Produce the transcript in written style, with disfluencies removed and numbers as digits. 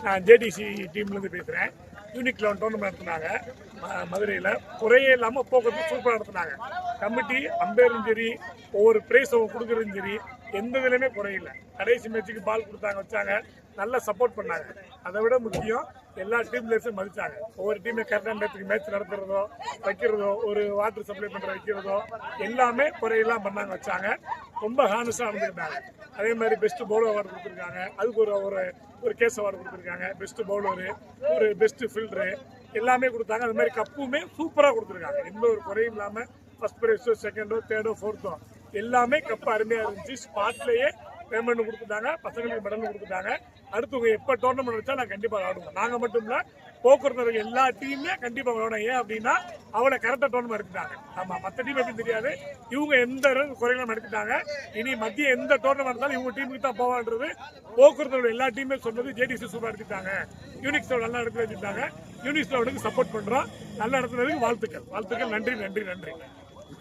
நான் ஜேடிசி டீம்லேருந்து பேசுகிறேன். Unique 11 tournament நடத்தினாங்க மதுரையில். குறையே இல்லாமல் போக்குவரத்து சூப்பராக நடத்தினாங்க. கமிட்டி அம்பேரும் சரி, ஒவ்வொரு ப்ரைஸ் கொடுக்குறதும் சரி, எந்த இதுலையுமே குறையில்லை. கடைசி மேட்சுக்கு பால் கொடுத்தாங்க, வச்சாங்க, நல்லா சப்போர்ட் பண்ணாங்க. அதை விட முக்கியம் எல்லா டீம் பிளேயர்ஸும் மதிச்சாங்க. ஒவ்வொரு டீமே கரெக்டான நேரத்துக்கு மேட்ச் நடத்துறதோ, வைக்கிறதோ, ஒரு வாட்டர் சப்ளை பண்ணுற வைக்கிறதோ எல்லாமே குறையெல்லாம் பண்ணாங்க, வச்சாங்க. ரொம்ப ஹானஸாக நடந்துக்கிட்டாங்க. அதே மாதிரி பெஸ்ட் பவுலர் அவார்டு கொடுத்துருக்காங்க. அதுக்கு ஒரு கேஸ் அவார்டு கொடுத்துருக்காங்க. பெஸ்ட் பவுலரு, ஒரு பெஸ்ட் ஃபீல்டரு எல்லாமே கொடுத்தாங்க. அது மாதிரி கப்புமே சூப்பராக கொடுத்துருக்காங்க. எந்த ஒரு குறையும் இல்லாமல் ஃபர்ஸ்ட் ப்ரைஸோ, செகண்டோ, தேர்டோ, ஃபோர்த்தோ எல்லாமே கப்பு அருமையாக இருந்துச்சு. ஸ்பாட்லேயே பேமெண்ட் கொடுத்துட்டாங்க, பசங்களுக்கு மெடல் கொடுத்துட்டாங்க. அடுத்தவங்க எப்போ டோர்னமெண்ட் வச்சா நான் கண்டிப்பாக விளாடுவோம். நாங்கள் மட்டும் இல்லை, போக்குவரத்து எல்லா டீமுமே கண்டிப்பாக விளாடும். ஏன் அப்படின்னா அவளை கரெக்டாக டோர்னமெண்ட் எடுத்துட்டாங்க. ஆமாம், மற்ற டீம் எப்படி தெரியாது. இவங்க எந்த குறைகளும் எடுத்துட்டாங்க. இனி மத்திய எந்த டோர்னமெண்ட் இருந்தாலும் இவங்க டீமுக்கு தான் போவான்றது போக்குவரத்து எல்லா டீமே சொன்னது. ஜேடிசி சூப்பராக எடுத்துட்டாங்க, யூனிக்ஸோட நல்லா இடத்துல வச்சுட்டாங்க. யூனிக்ஸோட சப்போர்ட் பண்ணுறோம். நல்ல இடத்துல வாழ்த்துக்கள். நன்றி.